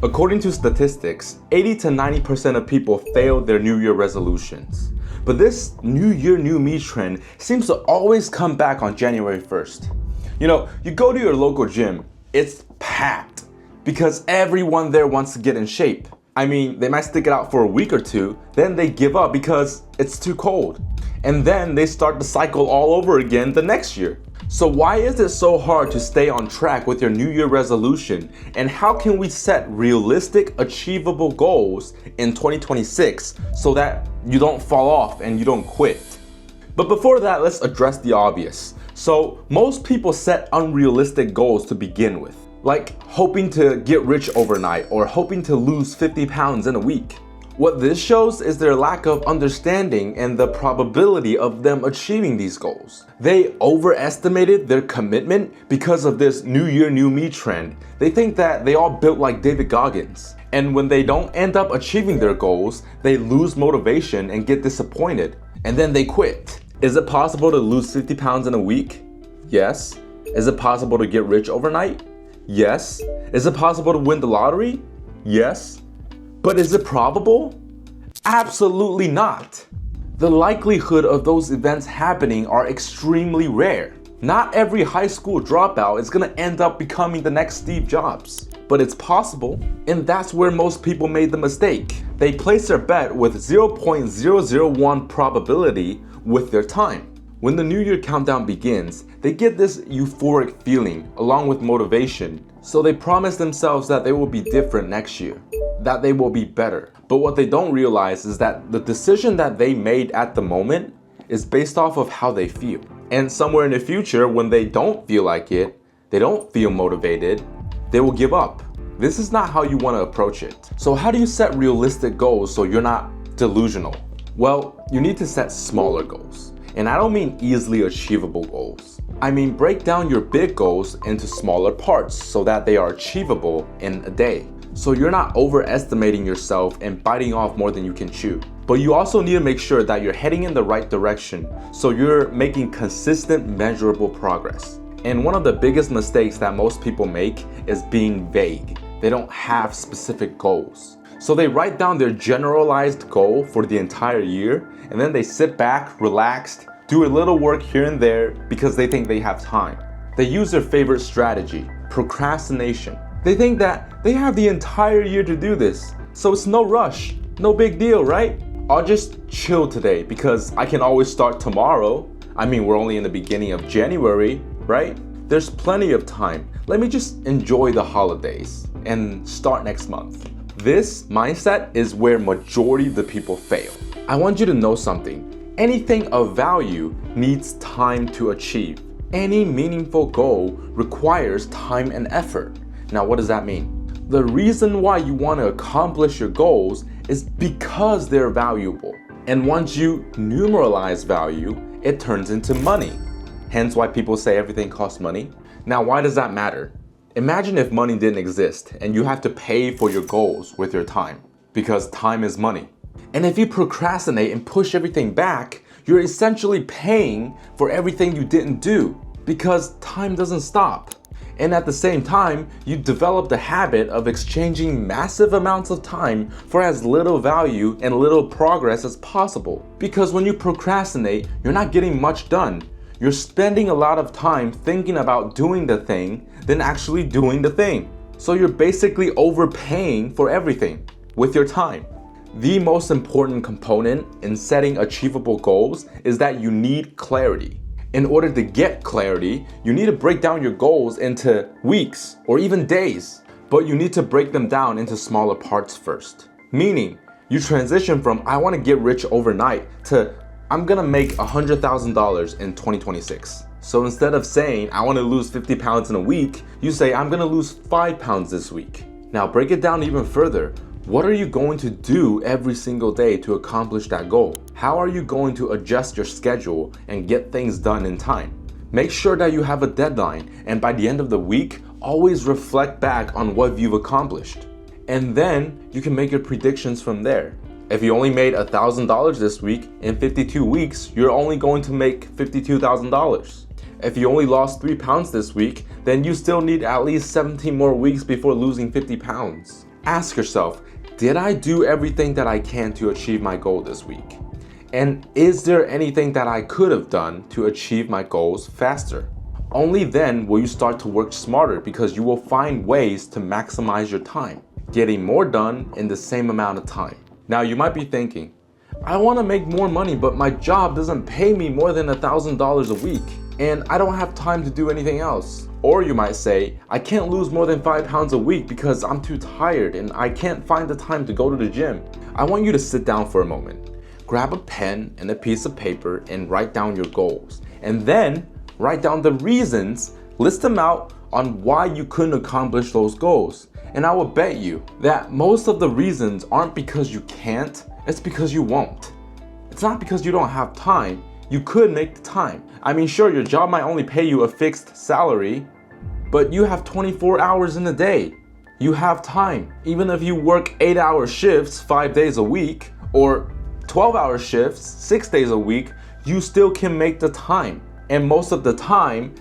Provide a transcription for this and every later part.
According to statistics, 80 to 90% of people fail their New Year resolutions. But this New Year, New Me trend seems to always come back on January 1st. You go to your local gym, it's packed because everyone there wants to get in shape. I mean, they might stick it out for a week or two, then they give up because it's too cold. And then they start the cycle all over again the next year. So why is it so hard to stay on track with your New Year resolution? And how can we set realistic, achievable goals in 2026 so that you don't fall off and you don't quit? But before that, let's address the obvious. So most people set unrealistic goals to begin with, like hoping to get rich overnight or hoping to lose 50 pounds in a week. What this shows is their lack of understanding and the probability of them achieving these goals. They overestimated their commitment because of this New Year, New Me trend. They think that they all built like David Goggins. And when they don't end up achieving their goals, they lose motivation and get disappointed. And then they quit. Is it possible to lose 50 pounds in a week? Yes. Is it possible to get rich overnight? Yes. Is it possible to win the lottery? Yes. But is it probable? Absolutely not. The likelihood of those events happening are extremely rare. Not every high school dropout is gonna end up becoming the next Steve Jobs. But it's possible, and that's where most people made the mistake. They place their bet with 0.001 probability with their time. When the New Year countdown begins, they get this euphoric feeling along with motivation. So they promise themselves that they will be different next year, that they will be better. But what they don't realize is that the decision that they made at the moment is based off of how they feel. And somewhere in the future, when they don't feel like it, they don't feel motivated, they will give up. This is not how you want to approach it. So how do you set realistic goals so you're not delusional? Well, you need to set smaller goals. And I don't mean easily achievable goals. I mean break down your big goals into smaller parts so that they are achievable in a day. So you're not overestimating yourself and biting off more than you can chew. But you also need to make sure that you're heading in the right direction so you're making consistent, measurable progress. And one of the biggest mistakes that most people make is being vague. They don't have specific goals. So they write down their generalized goal for the entire year, and then they sit back, relaxed, do a little work here and there because they think they have time. They use their favorite strategy, procrastination. They think that they have the entire year to do this, so it's no rush, no big deal, right? I'll just chill today because I can always start tomorrow. I mean, we're only in the beginning of January, right? There's plenty of time. Let me just enjoy the holidays and start next month. This mindset is where majority of the people fail. I want you to know something. Anything of value needs time to achieve. Any meaningful goal requires time and effort. Now, what does that mean? The reason why you want to accomplish your goals is because they're valuable. And once you numeralize value, it turns into money. Hence why people say everything costs money. Now, why does that matter? Imagine if money didn't exist and you have to pay for your goals with your time, because time is money. And if you procrastinate and push everything back, you're essentially paying for everything you didn't do, because time doesn't stop. And at the same time, you develop the habit of exchanging massive amounts of time for as little value and little progress as possible. Because when you procrastinate, you're not getting much done. You're spending a lot of time thinking about doing the thing than actually doing the thing. So you're basically overpaying for everything with your time. The most important component in setting achievable goals is that you need clarity. In order to get clarity, you need to break down your goals into weeks or even days, but you need to break them down into smaller parts first. Meaning, you transition from I want to get rich overnight to I'm gonna make $100,000 in 2026. So instead of saying I want to lose 50 pounds in a week, you say I'm gonna lose 5 pounds this week. Now break it down even further. What are you going to do every single day to accomplish that goal? How are you going to adjust your schedule and get things done in time? Make sure that you have a deadline, and by the end of the week, always reflect back on what you've accomplished. And then you can make your predictions from there. If you only made $1,000 this week, in 52 weeks, you're only going to make $52,000. If you only lost 3 pounds this week, then you still need at least 17 more weeks before losing 50 pounds. Ask yourself, did I do everything that I can to achieve my goal this week? And is there anything that I could have done to achieve my goals faster? Only then will you start to work smarter because you will find ways to maximize your time, getting more done in the same amount of time. Now you might be thinking, I want to make more money, but my job doesn't pay me more than $1,000 a week, and I don't have time to do anything else. Or you might say, I can't lose more than 5 pounds a week because I'm too tired and I can't find the time to go to the gym. I want you to sit down for a moment. Grab a pen and a piece of paper and write down your goals. And then write down the reasons, list them out on why you couldn't accomplish those goals. And I will bet you that most of the reasons aren't because you can't, it's because you won't. It's not because you don't have time. You could make the time. I mean, sure, your job might only pay you a fixed salary, but you have 24 hours in a day. You have time. Even if you work 8-hour shifts 5 days a week, or 12-hour shifts 6 days a week, you still can make the time. And most of the time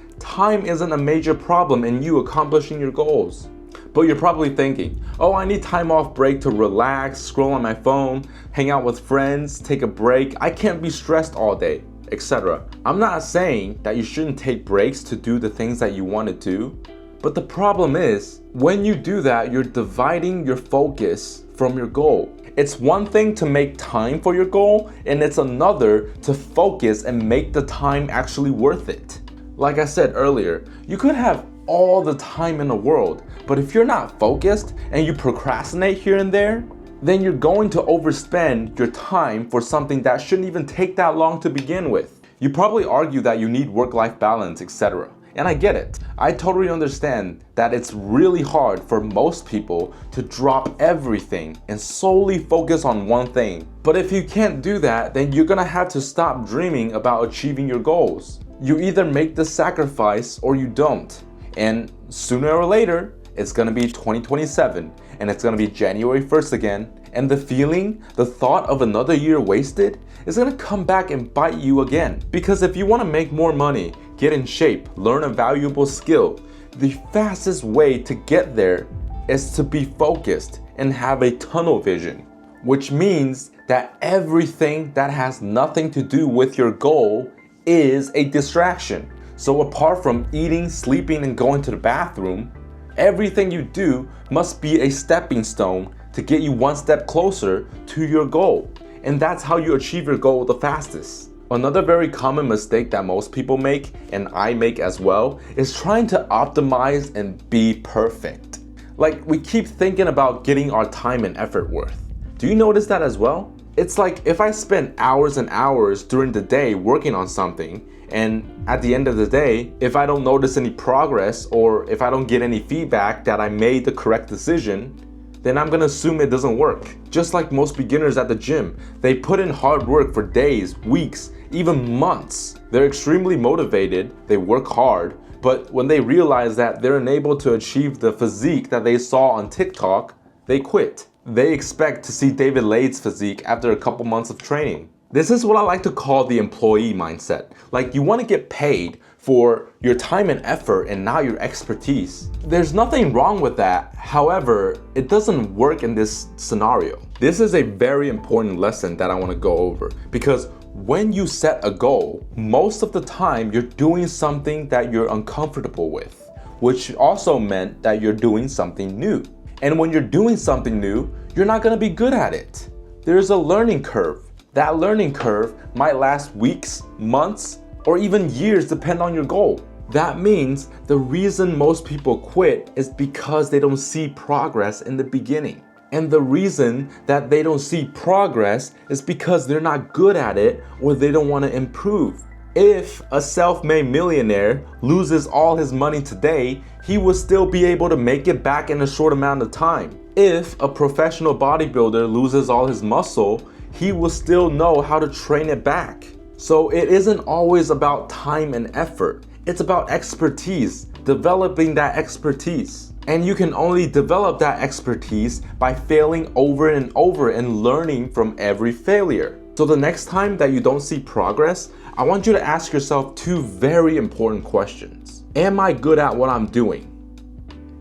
isn't a major problem in you accomplishing your goals. But you're probably thinking, oh, I need time off break to relax, scroll on my phone, hang out with friends, take a break. I can't be stressed all day, etc. I'm not saying that you shouldn't take breaks to do the things that you want to do. But the problem is, when you do that, you're dividing your focus from your goal. It's one thing to make time for your goal, and it's another to focus and make the time actually worth it. Like I said earlier, you could have all the time in the world, but if you're not focused and you procrastinate here and there, then you're going to overspend your time for something that shouldn't even take that long to begin with. You probably argue that you need work-life balance, etc. And I get it. I totally understand that it's really hard for most people to drop everything and solely focus on one thing. But if you can't do that, then you're gonna have to stop dreaming about achieving your goals. You either make the sacrifice or you don't. And sooner or later, it's gonna be 2027 and it's gonna be January 1st again. And the feeling, the thought of another year wasted is gonna come back and bite you again. Because if you wanna make more money, get in shape, learn a valuable skill, the fastest way to get there is to be focused and have a tunnel vision, which means that everything that has nothing to do with your goal is a distraction. So apart from eating, sleeping, and going to the bathroom, everything you do must be a stepping stone to get you one step closer to your goal. And that's how you achieve your goal the fastest. Another very common mistake that most people make, and I make as well, is trying to optimize and be perfect. Like, we keep thinking about getting our time and effort worth. Do you notice that as well? It's like if I spend hours and hours during the day working on something, and at the end of the day, if I don't notice any progress or if I don't get any feedback that I made the correct decision, then I'm gonna assume it doesn't work. Just like most beginners at the gym, they put in hard work for days, weeks, even months. They're extremely motivated, they work hard, but when they realize that they're unable to achieve the physique that they saw on TikTok, they quit. They expect to see David Lade's physique after a couple months of training. This is what I like to call the employee mindset. Like, you want to get paid for your time and effort and not your expertise. There's nothing wrong with that. However, it doesn't work in this scenario. This is a very important lesson that I want to go over, because when you set a goal, most of the time you're doing something that you're uncomfortable with, which also meant that you're doing something new. And when you're doing something new, you're not going to be good at it. There's a learning curve. That learning curve might last weeks, months, or even years depending on your goal. That means the reason most people quit is because they don't see progress in the beginning. And the reason that they don't see progress is because they're not good at it or they don't want to improve. If a self-made millionaire loses all his money today, he will still be able to make it back in a short amount of time. If a professional bodybuilder loses all his muscle, he will still know how to train it back. So it isn't always about time and effort. It's about expertise, developing that expertise. And you can only develop that expertise by failing over and over and learning from every failure. So the next time that you don't see progress, I want you to ask yourself two very important questions. Am I good at what I'm doing?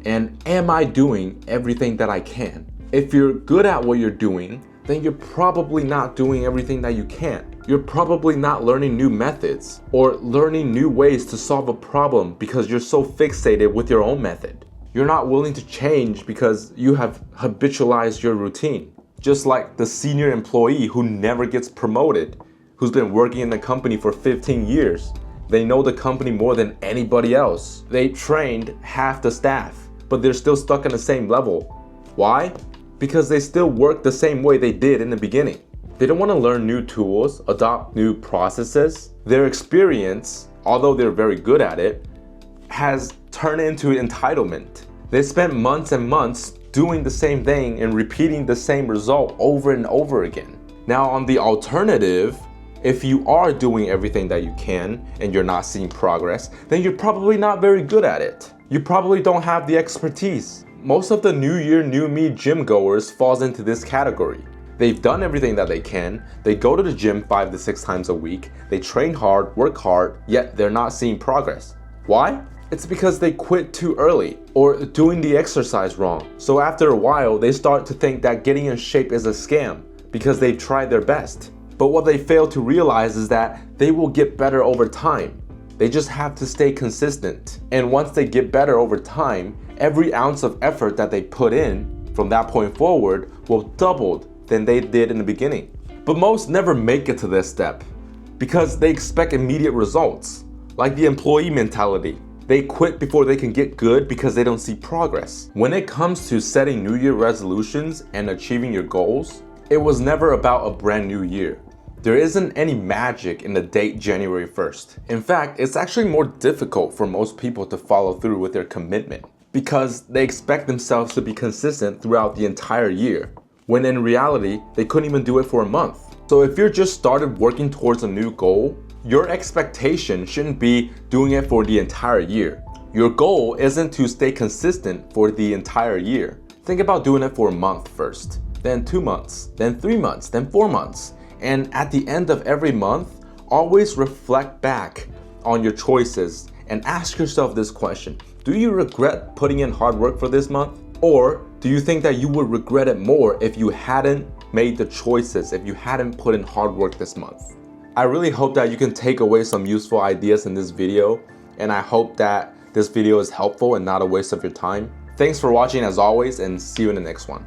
And am I doing everything that I can? If you're good at what you're doing, then you're probably not doing everything that you can. You're probably not learning new methods or learning new ways to solve a problem because you're so fixated with your own method. You're not willing to change because you have habitualized your routine. Just like the senior employee who never gets promoted, who's been working in the company for 15 years. They know the company more than anybody else. They trained half the staff, but they're still stuck on the same level. Why? Because they still work the same way they did in the beginning. They don't want to learn new tools, adopt new processes. Their experience, although they're very good at it, has turned into entitlement. They spent months and months doing the same thing and repeating the same result over and over again. Now, on the alternative, if you are doing everything that you can and you're not seeing progress, then you're probably not very good at it. You probably don't have the expertise. Most of the New Year, New Me gym goers falls into this category. They've done everything that they can. They go to the gym 5 to 6 times a week. They train hard, work hard, yet they're not seeing progress. Why? It's because they quit too early or doing the exercise wrong. So after a while, they start to think that getting in shape is a scam because they've tried their best. But what they fail to realize is that they will get better over time. They just have to stay consistent. And once they get better over time, every ounce of effort that they put in from that point forward will double than they did in the beginning. But most never make it to this step because they expect immediate results, like the employee mentality. They quit before they can get good because they don't see progress. When it comes to setting New Year resolutions and achieving your goals, it was never about a brand new year. There isn't any magic in the date January 1st. In fact, it's actually more difficult for most people to follow through with their commitment because they expect themselves to be consistent throughout the entire year, when in reality, they couldn't even do it for a month. So if you're just started working towards a new goal, your expectation shouldn't be doing it for the entire year. Your goal isn't to stay consistent for the entire year. Think about doing it for a month first, then 2 months, then 3 months, then 4 months. And at the end of every month, always reflect back on your choices and ask yourself this question. Do you regret putting in hard work for this month? Or do you think that you would regret it more if you hadn't made the choices, if you hadn't put in hard work this month? I really hope that you can take away some useful ideas in this video, and I hope that this video is helpful and not a waste of your time. Thanks for watching as always, and see you in the next one.